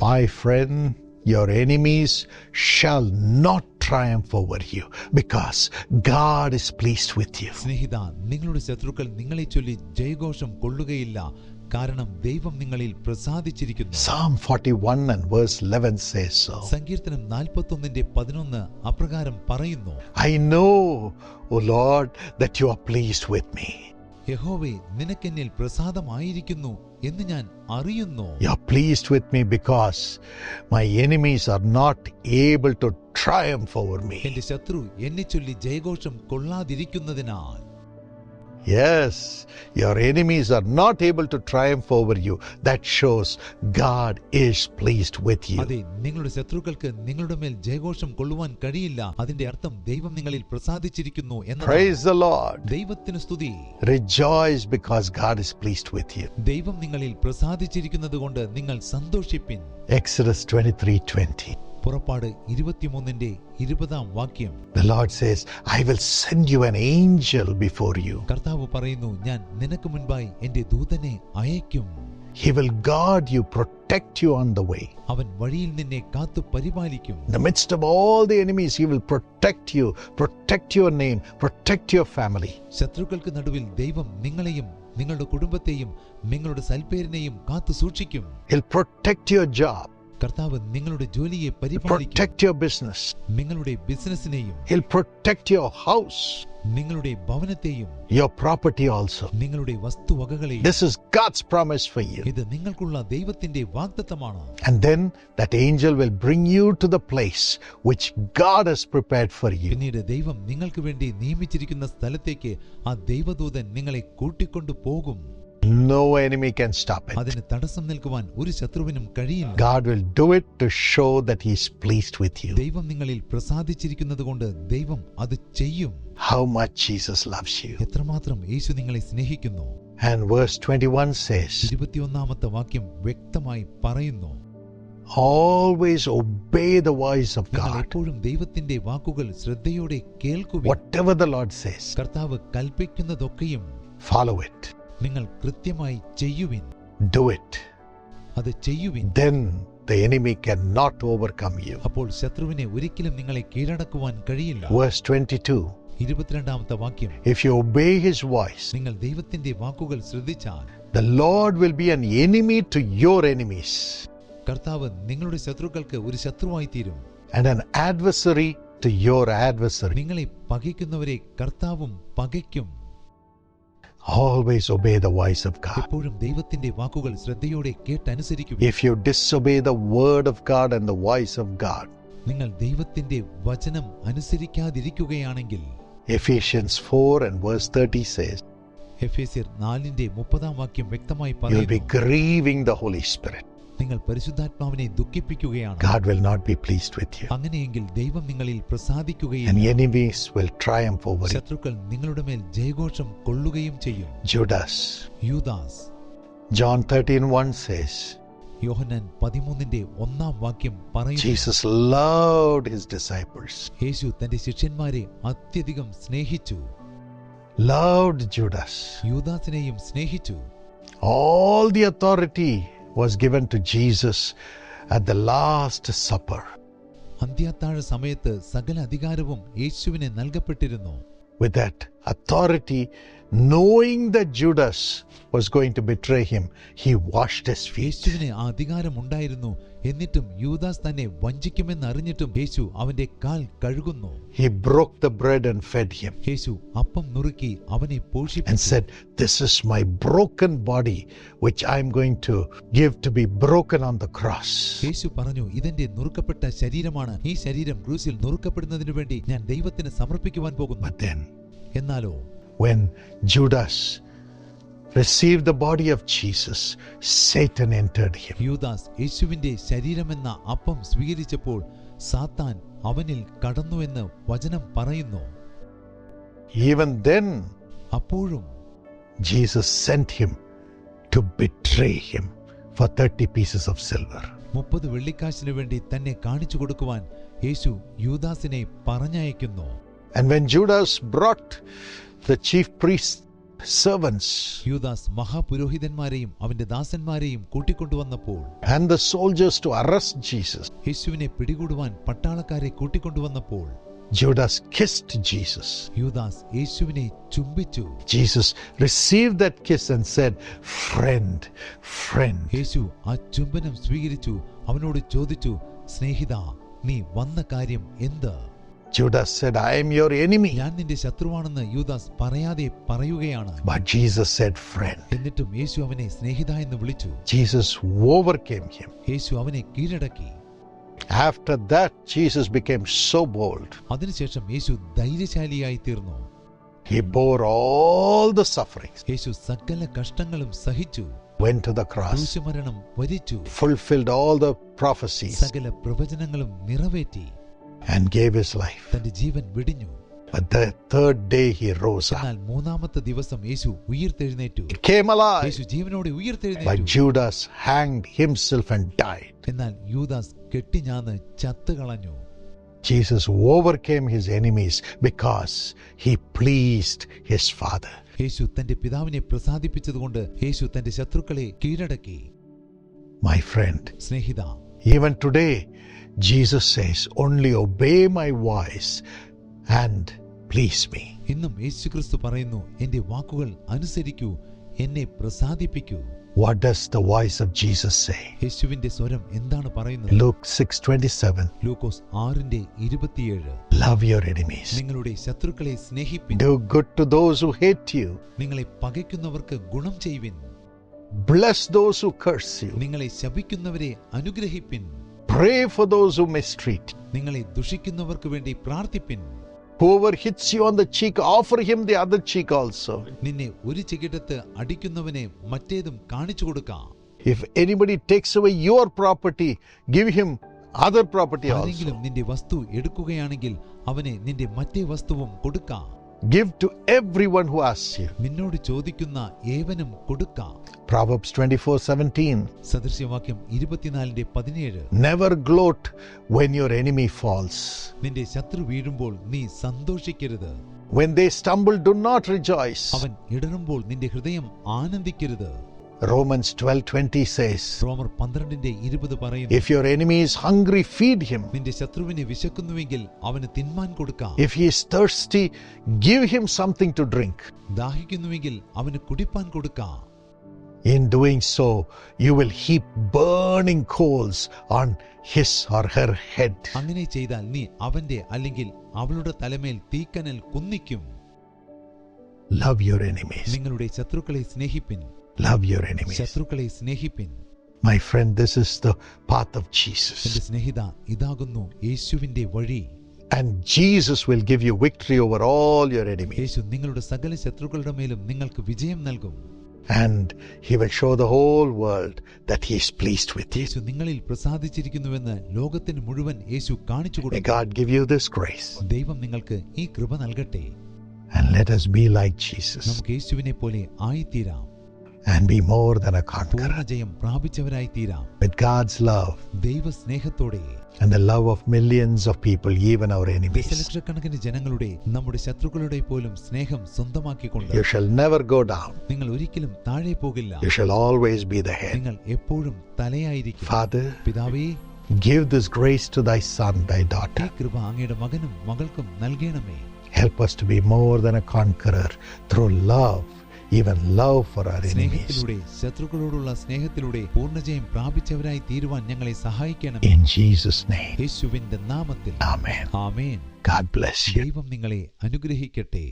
My friend, your enemies shall not triumph over you because God is pleased with you. സ്നേഹിത, നിങ്ങളുടെ ശത്രുക്കൾ നിങ്ങളെ ചൊല്ലി ജയഘോഷം കൊള്ളുകയില്ല, കാരണം ദൈവം നിങ്ങളിൽ പ്രസാദിച്ചിരിക്കുന്നു. Psalm 41 and verse 11 says so. സങ്കീർത്തനം 41:11 അപ്രകാരം പറയുന്നു. I know, O Lord, that you are pleased with me. യഹോവേ, നിനക്കെന്നിൽ പ്രസാദമായിരിക്കുന്നു എന്ന് ഞാൻ അറിയുന്നു. You are pleased with me because my enemies are not able to triumph over me. എന്റെ ശത്രു എന്നെ ചൊല്ലി ജയഘോഷം കൊള്ളാതിരിക്കുന്നതിനാൽ. Yes, your enemies are not able to triumph over you. That shows God is pleased with you. അതെ, നിങ്ങളുടെ ശത്രുക്കൾക്ക് നിങ്ങളുടെ മേൽ ജയഘോഷം കൊള്ളുവാൻ കഴിയില്ല. അതിന്റെ അർത്ഥം ദൈവം നിങ്ങളിൽ പ്രസാദിച്ചിരിക്കുന്നു എന്നതാണ്. Praise the Lord. ദൈവത്തിന് സ്തുതി. Rejoice because God is pleased with you. ദൈവം നിങ്ങളിൽ പ്രസാദിച്ചിരിക്കുന്നതുകൊണ്ട് നിങ്ങൾ സന്തോഷിപ്പിൻ. Exodus 23:20. പുറപ്പാട് 23:20. The Lord says, I will send you an angel before you. കർത്താവ് പറയുന്നു, ഞാൻ നിനക്ക് മുൻപായി എന്റെ ദൂതനെ അയക്കും. He will guard you, protect you on the way. അവൻ വഴിയിൽ നിന്നെ കാത്തു പരിപാലിക്കും. In the midst of all the enemies, He will protect you, protect your name, protect your family. ശത്രുക്കൾക്ക് നടുവിൽ ദൈവം നിങ്ങളെയും നിങ്ങളുടെ കുടുംബത്തെയും നിങ്ങളുടെ സൽപ്പേരിനെയും കാത്തു സൂക്ഷിക്കും. He'll protect your job. കർത്താവ് നിങ്ങളുടെ ജോലിയെ പരിപാലിക്കും. Protect your business. നിങ്ങളുടെ ബിസിനസിനെയും. He'll protect your house, നിങ്ങളുടെ ഭവനത്തെയും, your property also. നിങ്ങളുടെ വസ്തുവകകളെയും. This is God's promise for you. ഇത് നിങ്ങൾക്കുള്ള ദൈവത്തിന്റെ വാഗ്ദത്തമാണ്. And then that angel will bring you to the place which God has prepared for you. പിന്നീട് ദൈവം നിങ്ങൾക്ക് വേണ്ടി നിയമിച്ചിരിക്കുന്ന സ്ഥലത്തേക്ക് ആ ദൈവദൂതൻ നിങ്ങളെ കൂട്ടിക്കൊണ്ടു പോകും. No enemy can stop it. അതിന് തടസ്സം നിൽക്കുവാൻ ഒരു ശത്രുവിനും കഴിയില്ല. God will do it to show that He is pleased with you. ദൈവം നിങ്ങളിൽ പ്രസാദിച്ചിരിക്കുന്നതുകൊണ്ട് ദൈവം അത് ചെയ്യും. How much Jesus loves you. എത്രമാത്രം യേശു നിങ്ങളെ സ്നേഹിക്കുന്നു. And verse 21 says, 21ാമത്തെ വാക്യം വ്യക്തമായി പറയുന്നു, always obey the voice of നിങ്ങൾ God. എപ്പോഴും ദൈവത്തിന്റെ വാക്കുകൾ ശ്രദ്ധയോടെ കേൾക്കുവിൻ. Whatever the Lord says, കർത്താവ് കൽപ്പിക്കുന്നതൊക്കെയും follow it. നിങ്ങൾ കൃത്യമായി ചെയ്യുവിൻ. Do it. അത് ചെയ്യുവിൻ. Then the enemy cannot overcome you. അപ്പോൾ ശത്രുവിനെ ഒരിക്കലും നിങ്ങളെ കീഴടക്കുവാൻ കഴിയില്ല. Verse 22. 22ാമത്തെ വാക്യം, If you obey His voice, നിങ്ങൾ ദൈവത്തിന്റെ വാക്കുകൾ ശ്രദ്ധിച്ചാൽ the Lord will be an enemy to your enemies കർത്താവ് നിങ്ങളുടെ ശത്രുക്കൾക്ക് ഒരു ശത്രുവായി തീരും. and an adversary to your adversary. നിങ്ങളെ പകയ്ക്കുന്നവരെ കർത്താവും പകയ്ക്കും. Always obey the voice of God. എപ്പോഴും ദൈവത്തിന്റെ വാക്കുകൾ ശ്രദ്ധയോടെ കേട്ടനുസരിക്കും. If you disobey the word of God and the voice of God, നിങ്ങൾ ദൈവത്തിന്റെ വചനം അനുസരിക്കാതിരിക്കുകയാണെങ്കിൽ, Ephesians 4 and verse 30 says, എഫേസ്യർ 4:30 വാക്യം വ്യക്തമായി you'll be പറയുന്നു, grieving the Holy Spirit. നിങ്ങൾ പരിശുദ്ധാത്മാവിനെ ദുഃഖിപ്പിക്കുകയാണ്. God will not be pleased with you. അങ്ങനെയെങ്കിൽ ദൈവം നിങ്ങളിൽ And പ്രസാദിക്കുകയും enemies will triumph over you. ശത്രുക്കൾ നിങ്ങളുടെ മേൽ ജയഘോഷം കൊള്ളുകയും ചെയ്യും. Judas. യൂദാസ്. John 13:1 says, യോഹന്നാൻ 13:1 വാക്യം പറയുന്നു, Jesus loved His disciples. യേശു തന്റെ ശിഷ്യന്മാരെ അത്യധികം സ്നേഹിച്ചു. Loved Judas. യൂദാസിനെയും സ്നേഹിച്ചു. All the authority was given to Jesus at the Last Supper. അന്ത്യത്താഴ സമയത്ത് സകല അധികാരവും യേശുവിന് നൽകപ്പെട്ടിരുന്നു. With that authority, knowing that Judas was going to betray Him, He washed His feet. യേശുവിന് ആ അധികാരം ഉണ്ടായിരുന്നു. എന്നിട്ടും യൂദാസ് തന്നെ വഞ്ചിക്കുമെന്ന് അറിഞ്ഞിട്ടും യേശു അവന്റെ കാൽ കഴുകുന്നു. He broke the bread and fed him യേശു അപ്പം നുറുക്കി അവനെ and പോഷിപ്പിച്ചു. said, this is my broken body which I am going to give to be broken on the cross. യേശു പറഞ്ഞു, ഇതെന്റെ നുറുക്കപ്പെട്ട ശരീരമാണ്. ഈ ശരീരം ക്രൂസിൽ നുറുക്കപ്പെടുന്നതിനു വേണ്ടി ഞാൻ ദൈവത്തിന് സമർപ്പിക്കുവാൻ പോകുന്നു. But then എന്നാലോ when Judas received the body of Jesus, Satan entered him. യൂദാസ് യേശുവിന്റെ ശരീരമെന്ന അപ്പം സ്വീകരിച്ചപ്പോൾ സാത്താൻ അവനിൽ കടന്നുവെന്ന് വചനം പറയുന്നു. Even then, അപ്പോഴും Jesus sent him to betray him for 30 pieces of silver. 30 വെള്ളിക്കാശിനു വേണ്ടി തന്നെ കാണിച്ചു കൊടുക്കുവാൻ യേശു യൂദാസിനെ പറഞ്ഞയക്കുന്നു. And when Judas brought the chief priest servants യൂദാസ് മഹാപുരോഹിതന്മാരെയും അവന്റെ ദാസന്മാരെയും കൂട്ടിക്കൊണ്ടുവന്നപ്പോൾ and the soldiers to arrest Jesus, യേശുവിനെ പിടികൂടുവാൻ പട്ടാളക്കാരെ കൂട്ടിക്കൊണ്ടുവന്നപ്പോൾ Judas kissed Jesus. യൂദാസ് യേശുവിനെ ചുംബിച്ചു. Jesus received that kiss and said, "Friend, friend." യേശു ആ ചുംബനം സ്വീകരിച്ചു. അവനോട് ചോദിച്ചു, സ്നേഹിതാ, നീ വന്ന കാര്യം എന്ത്? Judas said, "I am your enemy." ഞാൻ നിന്റെ ശത്രുവാണെന്ന് യൂദാസ് പറയാതെ പറയുകയാണ്. But Jesus said, "Friend." എന്നിട്ടും യേശു അവനെ സ്നേഹിത എന്ന് വിളിച്ചു. Jesus overcame him. യേശു അവനെ കീഴടക്കി. After that, Jesus became so bold. അതിനുശേഷം യേശു ധൈര്യശാലിയായി തീർന്നു. He bore all the sufferings, യേശു സകല കഷ്ടങ്ങളും സഹിച്ചു. went to the cross, ക്രൂശമരണം വരിച്ചു. fulfilled all the prophecies, സകല പ്രവചനങ്ങളും നിറവേറ്റി. and gave his life. തന്റെ ജീവൻ വെടിഞ്ഞു. But the third day he rose up. എന്നാൽ മൂന്നാമത്തെ ദിവസം യേശു ഉയിർത്തെഴുന്നേറ്റു. He came alive. യേശു ജീവനോടെ But ഉയിർത്തെഴുന്നേറ്റു. Judas hanged himself and died. എന്നാൽ യൂദാസ് കെട്ടിഞ്ഞാന്ന് ചത്തുകളഞ്ഞു. Jesus overcame his enemies because he pleased his Father. യേശു തന്റെ പിതാവിനെ പ്രസാദിപ്പിച്ചതുകൊണ്ട് യേശു തന്റെ ശത്രുക്കളെ കീഴടക്കി. My friend, Snehitha, even today Jesus says, "Only obey my voice and please me." ഇന്നും യേശുക്രിസ്തു പറയുന്നു, എന്റെ വാക്കുകൾ അനുസരിക്കൂ, എന്നെ പ്രസാദിപ്പിക്കൂ. What does the voice of Jesus say? യേശുവിന്റെ സ്വരം എന്താണ് പറയുന്നത്? Luke 6:27. Lukose 6:27. Love your enemies. നിങ്ങളുടെ ശത്രുക്കളെ സ്നേഹിപ്പിൻ. Do good to those who hate you. നിങ്ങളെ പകയ്ക്കുന്നവർക്ക് ഗുണം ചെയ്യുവിൻ. Bless those who curse you. നിങ്ങളെ ശപിക്കുന്നവരെ അനുഗ്രഹിപ്പിൻ. Pray for those who mistreat you. നിങ്ങളെ ദുഷിക്കുന്നവർക്ക് വേണ്ടി പ്രാർത്ഥിപ്പിൻ. Whoever hits you on the cheek, offer him the other cheek also. നിന്നെ ഒരു ചെകിടത്ത് അടിക്കുന്നവനെ മറ്റേതും കാണിച്ചു കൊടുക്കാം. If anybody takes away your property, give him other property ആരെങ്കിലും also. നിന്റെ വസ്തു എടുക്കുകയാണെങ്കിൽ അവനെ നിന്റെ മറ്റേ വസ്തുവും കൊടുക്കാം. Give to everyone who asks you. നിന്നോട് ചോദിക്കുന്ന ഏവനും കൊടുക്കാം. Proverbs 24:17. സദൃശ്യവാക്യം 24:17. Never gloat when your enemy falls. നിന്റെ ശത്രു വീഴുമ്പോൾ നീ സന്തോഷിക്കരുത്. When they stumble, do not rejoice. അവൻ ഇടറുമ്പോൾ നിന്റെ ഹൃദയം ആനന്ദിക്കരുത്. Romans 12:20 says, റോമർ 12:20 പറയുന്നു, if your enemy is hungry, feed him. നിന്റെ ശത്രുവിനെ വിശക്കുന്നുവെങ്കിൽ അവന് തിന്മാൻ കൊടുക്കാം. If he is thirsty, give him something to drink. ദാഹിക്കുന്നുവെങ്കിൽ അവന് കുടിപ്പാൻ കൊടുക്കാം. In doing so, you will heap burning coals on his or her head. അങ്ങനെ ചെയ്താൽ നീ അവന്റെ അല്ലെങ്കിൽ അവളുടെ തലമേൽ തീക്കനൽ കുന്നിക്കും. Love your enemies. നിങ്ങളുടെ ശത്രുക്കളെ സ്നേഹിപ്പിൻ. Love your enemies. ശത്രുക്കളെ സ്നേഹിപ്പിൻ. My friend, this is the path of എന്റെ Jesus. സ്നേഹിത, ഇതാകുന്നു യേശുവിന്റെ വഴി. And Jesus will give you victory over all your enemies. യേശു നിങ്ങളുടെ സകല ശത്രുക്കളുടെ മേലും നിങ്ങൾക്ക് വിജയം നൽകും. And he will show the whole world that he is pleased with you. യേശു നിങ്ങളിൽ പ്രസാദിച്ചിരിക്കുന്നുവെന്ന് ലോകത്തിന് മുഴുവൻ യേശു കാണിച്ചു May കൊടുക്കും. God give you this grace. ദൈവം നിങ്ങൾക്ക് ഈ കൃപ നൽകട്ടെ. And let us be like Jesus നമുക്ക് യേശുവിനെ പോലെ ആയിത്തീരാം. and be more than a conqueror. പൂർണ്ണജയം പ്രാപിച്ചവരായി തീരാം. With God's love ദൈവ സ്നേഹത്തോടെ and the love of millions of people, even our enemies. ദശലക്ഷക്കണക്കിന് ജനങ്ങളുടെ, നമ്മുടെ ശത്രുക്കളുടെ പോലും സ്നേഹം സ്വന്തമാക്കിക്കൊണ്ട് You shall never go down. നിങ്ങൾ ഒരിക്കലും താഴെ പോകില്ല. You shall always be the head. നിങ്ങൾ എപ്പോഴും തലയായിരിക്കും. Father, പിതാവേ, give this grace to thy son, thy ഈ daughter. കൃപ അങ്ങയുടെ മകനും മകൾക്കും നൽകണമേ. Help us to be more than a conqueror through love, even love for our enemies. സ്നേഹത്തിലൂടെ, ശത്രുക്കളോടുള്ള സ്നേഹത്തിലൂടെ പൂർണ്ണജയം പ്രാപിച്ചവരായി തീരുവാൻ ഞങ്ങളെ സഹായിക്കണം. In Jesus' name. യേശുവിന്റെ നാമത്തിൽ Amen. Amen. God bless you. ദൈവം നിങ്ങളെ അനുഗ്രഹിക്കട്ടെ.